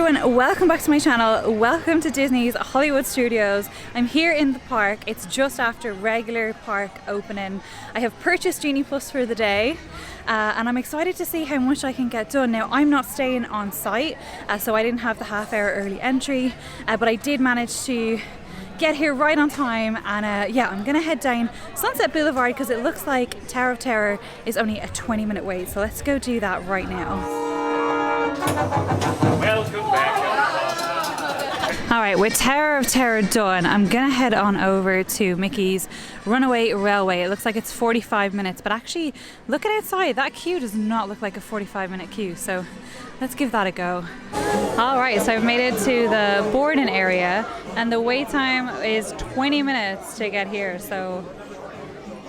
everyone, welcome back to my channel. Welcome to Disney's Hollywood Studios. I'm here in the park. It's just after regular park opening. I have purchased Genie Plus for the day and I'm excited to see how much I can get done. Now, I'm not staying on site, so I didn't have the half-hour early entry, but I did manage to get here right on time, and yeah, I'm gonna head down Sunset Boulevard because it looks like Tower of Terror is only a 20-minute wait, so let's go do that right now. Welcome back. Alright, with Tower of Terror done, I'm gonna head on over to Mickey's Runaway Railway. It looks like it's 45 minutes, but actually, looking outside, that queue does not look like a 45-minute queue, so let's give that a go. Alright, so I've made it to the boarding area, and the wait time is 20 minutes to get here, so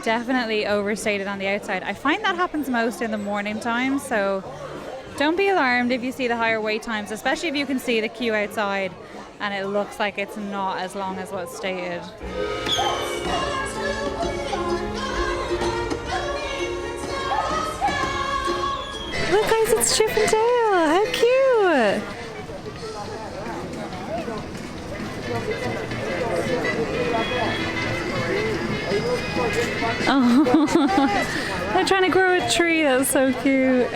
definitely overstated on the outside. I find that happens most in the morning time, so don't be alarmed if you see the higher wait times, especially if you can see the queue outside and it looks like it's not as long as what's stated. Look guys, it's Chip and Dale, how cute! Oh, they're trying to grow a tree, that's so cute.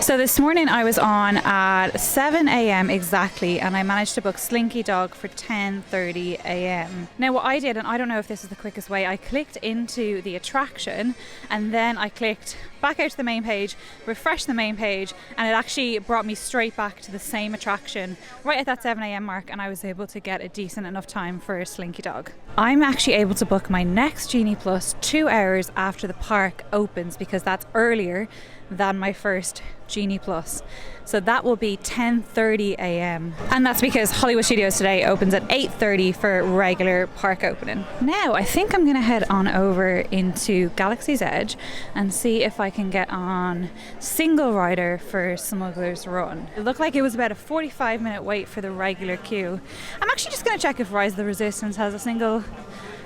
So this morning I was on at 7 a.m. exactly, and I managed to book Slinky Dog for 10:30 a.m. Now what I did, and I don't know if this is the quickest way, I clicked into the attraction and then I clicked back out to the main page, refreshed the main page, and it actually brought me straight back to the same attraction right at that 7 a.m. mark, and I was able to get a decent enough time for Slinky Dog. I'm actually able to book my next Genie Plus 2 hours after the park opens because that's earlier than my first Genie Plus. So that will be 10:30 a.m. and that's because Hollywood Studios today opens at 8:30 for regular park opening. Now I think I'm gonna head on over into Galaxy's Edge and see if I can get on single rider for Smugglers Run. It looked like it was about a 45-minute wait for the regular queue. I'm actually just gonna check if Rise of the Resistance has a single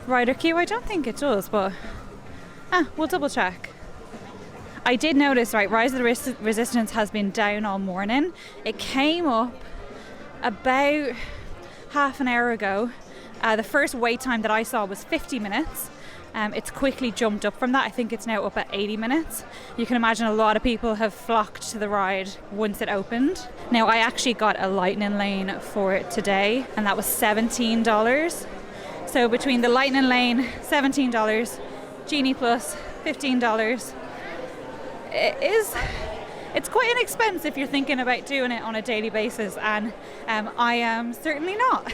rider queue. I don't think it does, but we'll double check. I did notice, right, Rise of the Resistance has been down all morning. It came up about half an hour ago. The first wait time that I saw was 50 minutes. It's quickly jumped up from that. I think it's now up at 80 minutes. You can imagine a lot of people have flocked to the ride once it opened. Now, I actually got a Lightning Lane for it today, and that was $17. So between the Lightning Lane, $17, Genie Plus, $15, it's quite an expense if you're thinking about doing it on a daily basis, and I am certainly not.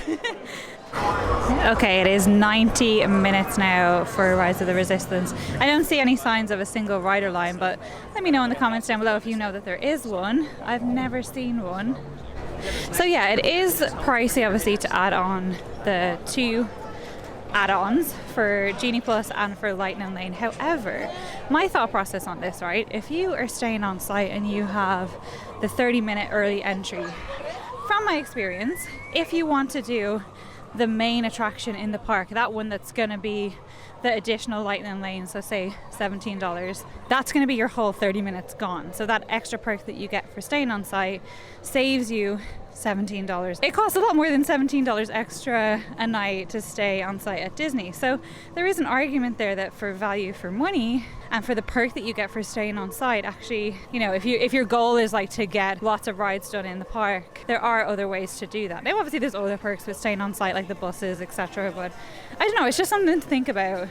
Okay, it is 90 minutes now for Rise of the Resistance. I don't see any signs of a single rider line, but let me know in the comments down below if you know that there is one. I've never seen one. So yeah, it is pricey obviously to add on the 2 add-ons for Genie Plus and for Lightning Lane. However, my thought process on this, right, if you are staying on site and you have the 30-minute early entry, from my experience, if you want to do the main attraction in the park, that one that's going to be the additional Lightning Lane, so say $17, that's going to be your whole 30 minutes gone. So that extra perk that you get for staying on site saves you $17. It costs a lot more than $17 extra a night to stay on site at Disney. So there is an argument there that for value for money and for the perk that you get for staying on site, actually, you know, if your goal is like to get lots of rides done in the park, there are other ways to do that. Now obviously there's other perks with staying on site like the buses, etc., but I don't know, it's just something to think about.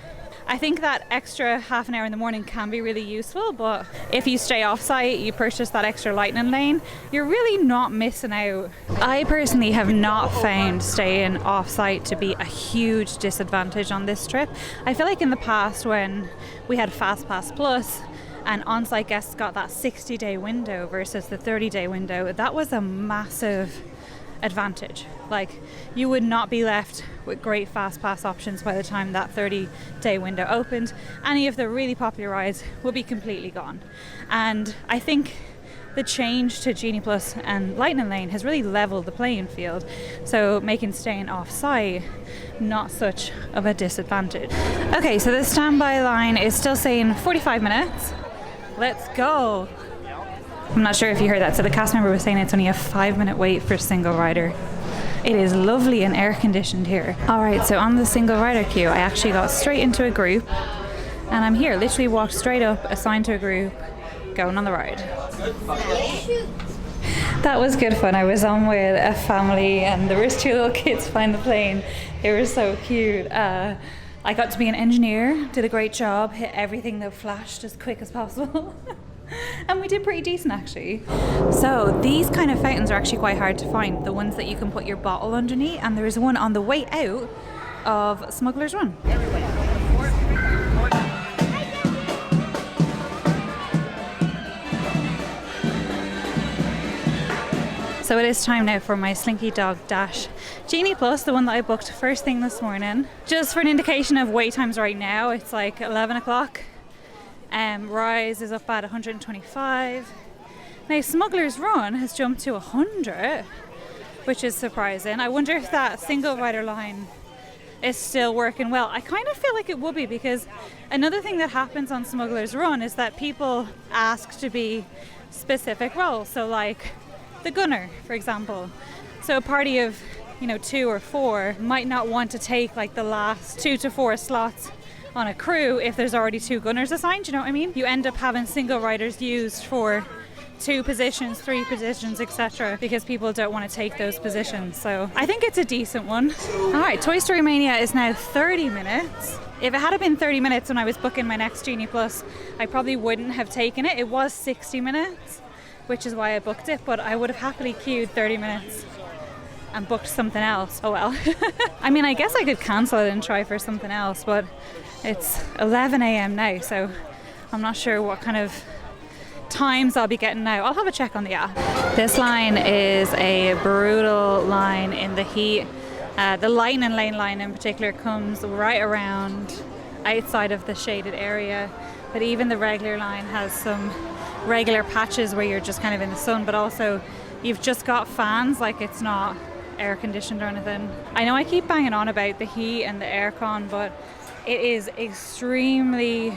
I think that extra half an hour in the morning can be really useful, but if you stay off site, you purchase that extra Lightning Lane, you're really not missing out. I personally have not found staying off site to be a huge disadvantage on this trip. I feel like in the past when we had FastPass Plus and on-site guests got that 60-day window versus the 30-day window, that was a massive advantage. Like, you would not be left with great fast pass options by the time that 30-day window opened. Any of the really popular rides will be completely gone. And I think the change to Genie Plus and Lightning Lane has really leveled the playing field, so making staying off site not such of a disadvantage. Okay, so the standby line is still saying 45 minutes. Let's go. I'm not sure if you heard that. So the cast member was saying it's only a 5-minute wait for single rider. It is lovely and air conditioned here. Alright, so on the single rider queue, I actually got straight into a group and I'm here, literally walked straight up, assigned to a group, going on the ride. That was good fun. I was on with a family and there was 2 little kids flying the plane. They were so cute. I got to be an engineer, did a great job, hit everything that flashed as quick as possible. And we did pretty decent actually. So these kind of fountains are actually quite hard to find, the ones that you can put your bottle underneath, and there is one on the way out of Smugglers Run. So it is time now for my Slinky Dog Dash Genie Plus, the one that I booked first thing this morning. Just for an indication of wait times right now, it's like 11 o'clock. Rise is up at 125. Now Smugglers Run has jumped to 100, which is surprising. I wonder if that single rider line is still working well. I kind of feel like it will be, because another thing that happens on Smugglers Run is that people ask to be specific roles. So like the gunner, for example. So a party of 2 or 4 might not want to take like the last 2 to 4 slots on a crew if there's already 2 gunners assigned, you know what I mean? You end up having single riders used for 2 positions, 3 positions, etc., because people don't want to take those positions. So I think it's a decent one. Alright, Toy Story Mania is now 30 minutes. If it had been 30 minutes when I was booking my next Genie Plus, I probably wouldn't have taken it. It was 60 minutes, which is why I booked it, but I would have happily queued 30 minutes and booked something else. Oh well. I mean, I guess I could cancel it and try for something else, but it's 11 a.m. now, so I'm not sure what kind of times I'll be getting now. I'll have a check on the app. This line is a brutal line in the heat. The lightning lane line in particular comes right around outside of the shaded area, but even the regular line has some regular patches where you're just kind of in the sun, but also you've just got fans, like it's not air conditioned or anything. I know I keep banging on about the heat and the aircon, but it is extremely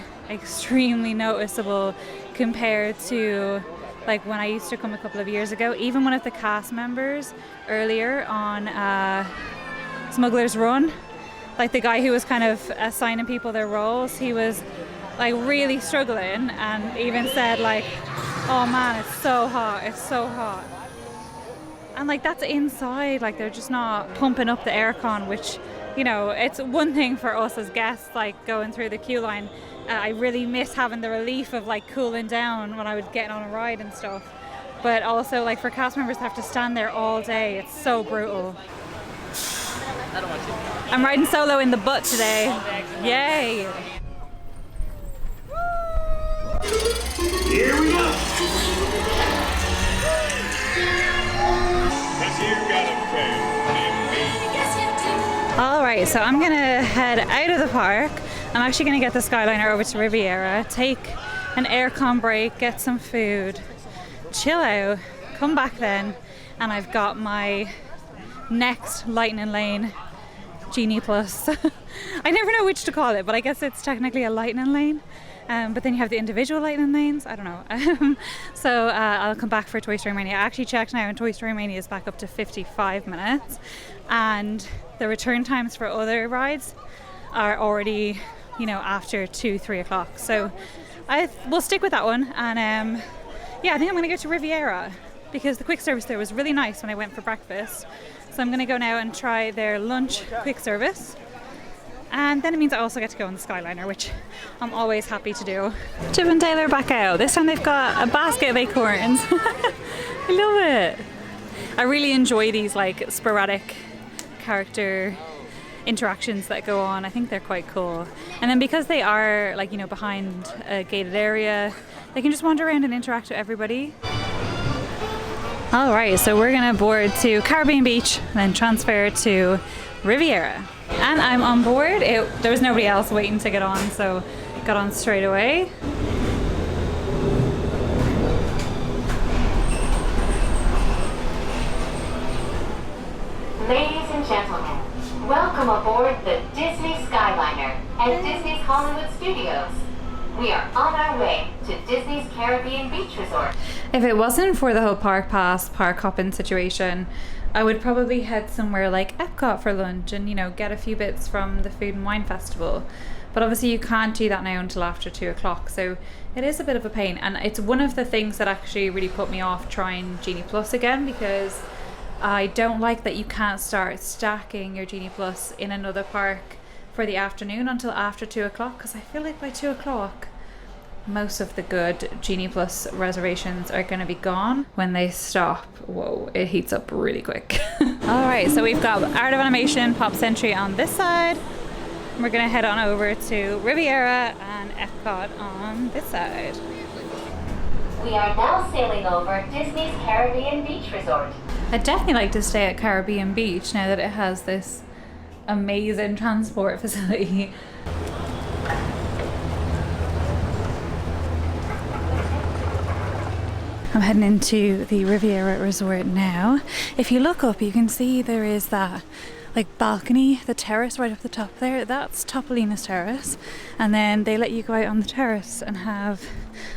noticeable compared to like when I used to come a couple of years ago. Even one of the cast members earlier on Smugglers Run, like the guy who was kind of assigning people their roles, he was like really struggling and even said like, oh man, it's so hot. And like that's inside, like they're just not pumping up the aircon, which, it's one thing for us as guests, like going through the queue line. I really miss having the relief of like cooling down when I was getting on a ride and stuff. But also like for cast members to have to stand there all day, it's so brutal. I'm riding solo in the butt today. Yay! Here we go! Cause you gotta pay. Alright, so I'm gonna head out of the park. I'm actually gonna get the Skyliner over to Riviera, take an aircon break, get some food, chill out, come back then, and I've got my next lightning lane Genie Plus. I never know which to call it, but I guess it's technically a lightning lane. But then you have the individual lightning lanes. I don't know. So I'll come back for Toy Story Mania. I actually checked now, and Toy Story Mania is back up to 55 minutes. And the return times for other rides are already, after 2-3 o'clock. So we'll stick with that one. And I think I'm going to go to Riviera because the quick service there was really nice when I went for breakfast. So I'm going to go now and try their lunch quick service. And then it means I also get to go on the Skyliner, which I'm always happy to do. Chip and Dale are back out. This time they've got a basket of acorns. I love it. I really enjoy these like sporadic character interactions that go on. I think they're quite cool. And then because they are like, behind a gated area, they can just wander around and interact with everybody. All right, so we're gonna board to Caribbean Beach, then transfer to Riviera. And I'm on board. There was nobody else waiting to get on, so got on straight away. Ladies and gentlemen, welcome aboard the Disney Skyliner at Disney's Hollywood Studios. We are on our way to Disney's Caribbean Beach Resort. If it wasn't for the whole park pass, park hopping situation, I would probably head somewhere like Epcot for lunch and, you know, get a few bits from the Food and Wine Festival. But obviously you can't do that now until after 2 o'clock, so it is a bit of a pain. And it's one of the things that actually really put me off trying Genie Plus again, because I don't like that you can't start stacking your Genie Plus in another park for the afternoon until after 2 o'clock, because I feel like by 2 o'clock most of the good Genie Plus reservations are going to be gone when they stop. Whoa, it heats up really quick. Alright, so we've got Art of Animation, Pop Century on this side. We're going to head on over to Riviera and Epcot on this side. We are now sailing over Disney's Caribbean Beach Resort. I'd definitely like to stay at Caribbean Beach now that it has this amazing transport facility. I'm heading into the Riviera Resort now. If you look up, you can see there is that like balcony, the terrace right up the top there. That's Topolino's terrace, and then they let you go out on the terrace and have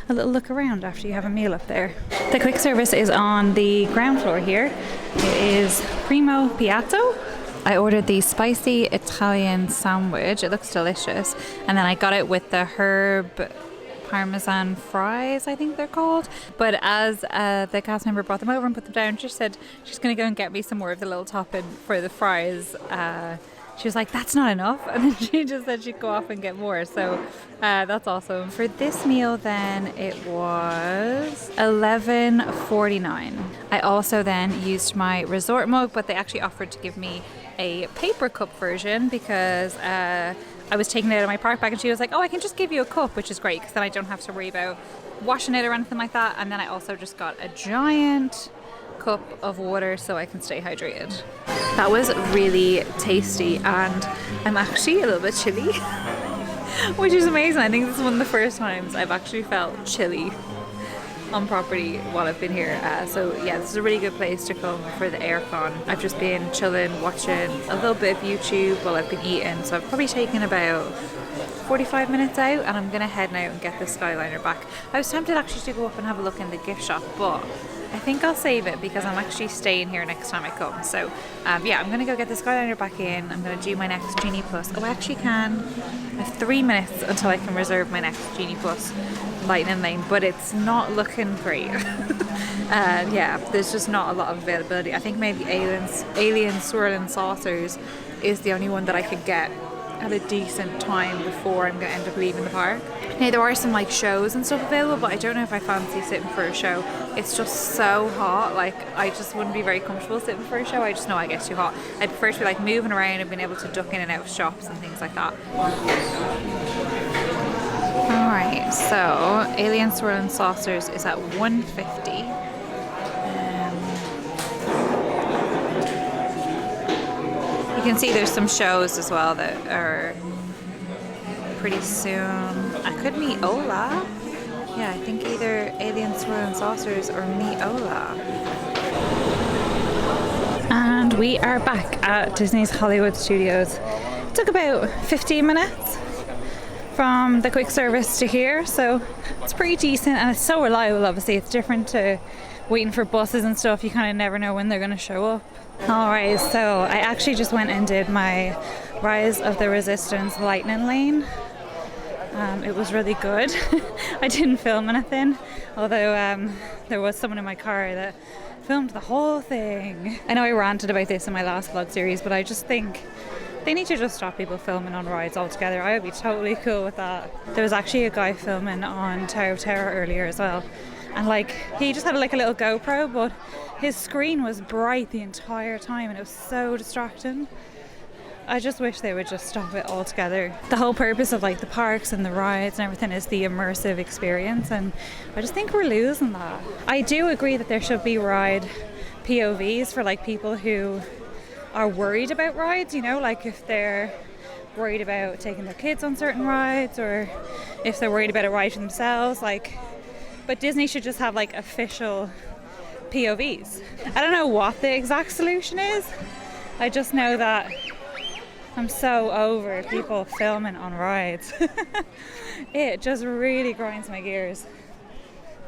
a little look around after you have a meal up there. The quick service is on the ground floor here. It is Primo Piatto. I ordered the spicy Italian sandwich. It looks delicious, and then I got it with the herb Parmesan fries, I think they're called. But as the cast member brought them over and put them down, she said she's going to go and get me some more of the little topping for the fries. She was like, that's not enough, and then she just said she'd go off and get more, so that's awesome. For this meal then, it was $11.49. I also then used my resort mug, but they actually offered to give me a paper cup version because I was taking it out of my park bag, and she was like, oh, I can just give you a cup, which is great because then I don't have to worry about washing it or anything like that. And then I also just got a giant cup of water so I can stay hydrated. That was really tasty, and I'm actually a little bit chilly, which is amazing. I think this is one of the first times I've actually felt chilly on property while I've been here. So yeah, this is a really good place to come for the aircon. I've just been chilling, watching a little bit of YouTube while I've been eating, so I've probably taken about 45 minutes out, and I'm gonna head now and get the Skyliner back. I was tempted actually to go up and have a look in the gift shop, but I think I'll save it because I'm actually staying here next time I come. So yeah, I'm gonna go get the Skyliner back in. I'm gonna do my next Genie Plus. Oh, I actually can. I have 3 minutes until I can reserve my next Genie Plus Lightning Lane, but it's not looking great. Yeah, there's just not a lot of availability. I think maybe Alien Swirling Saucers is the only one that I could get at a decent time before I'm going to end up leaving the park. Now there are some like shows and stuff available, but I don't know if I fancy sitting for a show. It's just so hot, like I just wouldn't be very comfortable sitting for a show. I just know I get too hot. I'd prefer to be like moving around and being able to duck in and out of shops and things like that. Alright, so Alien Swirling Saucers is at $150. You can see there's some shows as well that are pretty soon. I could meet Ola. Yeah, I think either Alien Swirling Saucers or meet Ola. And we are back at Disney's Hollywood Studios. It took about 15 minutes from the quick service to here, so it's pretty decent, and it's so reliable. Obviously it's different to waiting for buses and stuff. You kind of never know when they're going to show up. Alright, so I actually just went and did my Rise of the Resistance Lightning Lane. It was really good. I didn't film anything, although there was someone in my car that filmed the whole thing. I know I ranted about this in my last vlog series, but I just think they need to just stop people filming on rides altogether. I would be totally cool with that. There was actually a guy filming on Tower of Terror earlier as well, and like he just had like a little GoPro, but his screen was bright the entire time and it was so distracting. I just wish they would just stop it altogether. The whole purpose of like the parks and the rides and everything is the immersive experience, and I just think we're losing that. I do agree that there should be ride POVs for like people who are worried about rides, you know, like if they're worried about taking their kids on certain rides, or if they're worried about a ride for themselves, like, but Disney should just have like official POVs. I don't know what the exact solution is. I just know that I'm so over people filming on rides. It just really grinds my gears.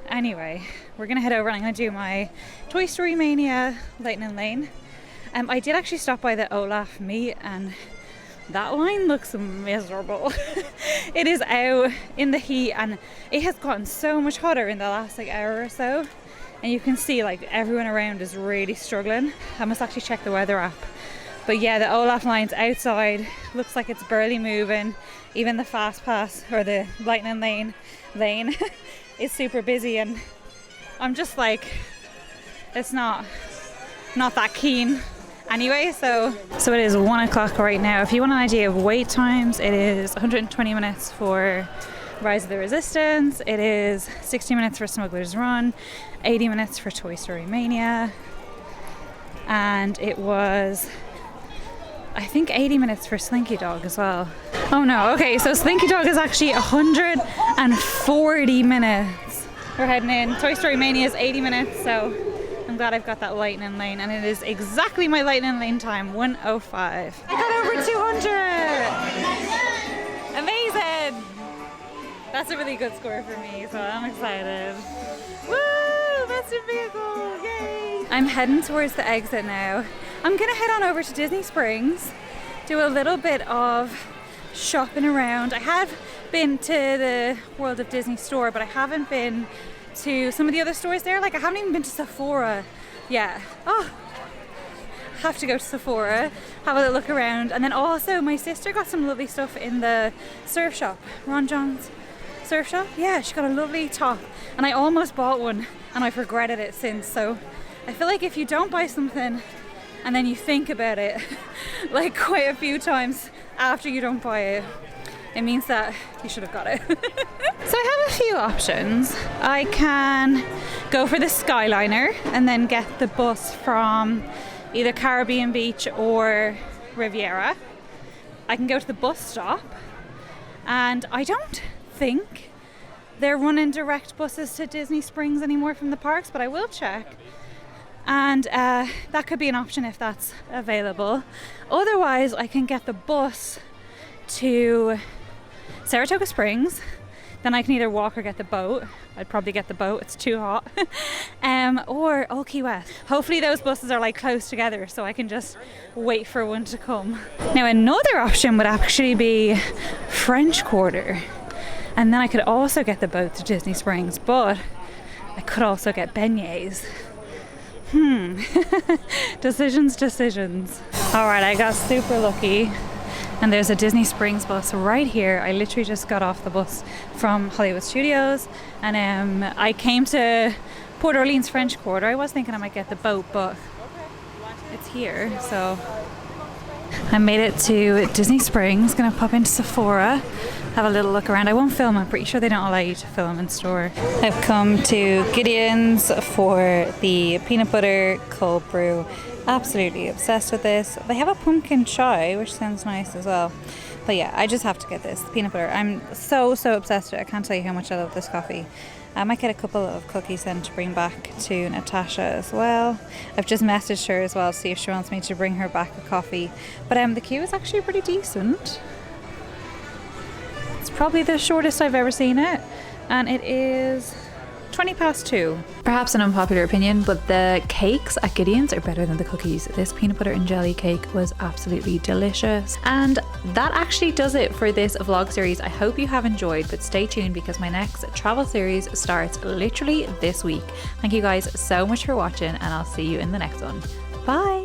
Anyway, we're gonna head over and I'm gonna do my Toy Story Mania Lightning Lane. I did actually stop by the Olaf meet and that line looks miserable. It is out in the heat and it has gotten so much hotter in the last like hour or so. And you can see like everyone around is really struggling. I must actually check the weather app. But yeah, the Olaf line's outside. Looks like it's barely moving. Even the fast pass or the Lightning lane is super busy and I'm just like, it's not that keen. Anyway, so it is 1 o'clock right now. If you want an idea of wait times, it is 120 minutes for Rise of the Resistance. It is 60 minutes for Smugglers Run, 80 minutes for Toy Story Mania, and it was, I think, 80 minutes for Slinky Dog as well. Oh no, okay, so Slinky Dog is actually 140 minutes. We're heading in. Toy Story Mania is 80 minutes, so I'm glad I've got that Lightning Lane, and it is exactly my Lightning Lane time, 1:05. I got over 200! Amazing! That's a really good score for me, so I'm excited. Woo! Best in vehicle! Yay! I'm heading towards the exit now. I'm gonna head on over to Disney Springs, do a little bit of shopping around. I have been to the World of Disney store, but I haven't been to some of the other stores there. Like I haven't even been to Sephora yet. Oh, have to go to Sephora, have a little look around. And then also my sister got some lovely stuff in the surf shop, Ron John's surf shop. Yeah, she got a lovely top and I almost bought one and I've regretted it since. So I feel like if you don't buy something and then you think about it like quite a few times after you don't buy it, it means that you should have got it. So I have a few options. I can go for the Skyliner and then get the bus from either Caribbean Beach or Riviera. I can go to the bus stop, and I don't think they're running direct buses to Disney Springs anymore from the parks, but I will check. And that could be an option if that's available. Otherwise, I can get the bus to Saratoga Springs, then I can either walk or get the boat. I'd probably get the boat, it's too hot. Or Old Key West. Hopefully those buses are like close together so I can just wait for one to come. Now another option would actually be French Quarter, and then I could also get the boat to Disney Springs, but I could also get beignets. Decisions. Alright, I got super lucky. And there's a Disney Springs bus right here. I literally just got off the bus from Hollywood Studios and I came to Port Orleans French Quarter. I was thinking I might get the boat, but it's here, so I made it to Disney Springs. Gonna pop into Sephora, have a little look around. I won't film, I'm pretty sure they don't allow you to film in store. I've come to Gideon's for the peanut butter cold brew. Absolutely obsessed with this. They have a pumpkin chai, which sounds nice as well. But yeah, I just have to get this peanut butter. I'm so obsessed with it. I can't tell you how much I love this coffee. I might get a couple of cookies then to bring back to Natasha as well. I've just messaged her as well to see if she wants me to bring her back a coffee. But the queue is actually pretty decent. It's probably the shortest I've ever seen it, and it is 2:20. Perhaps an unpopular opinion, but the cakes at Gideon's are better than the cookies. This peanut butter and jelly cake was absolutely delicious. And that actually does it for this vlog series. I hope you have enjoyed, but stay tuned because my next travel series starts literally this week. Thank you guys so much for watching, and I'll see you in the next one. Bye!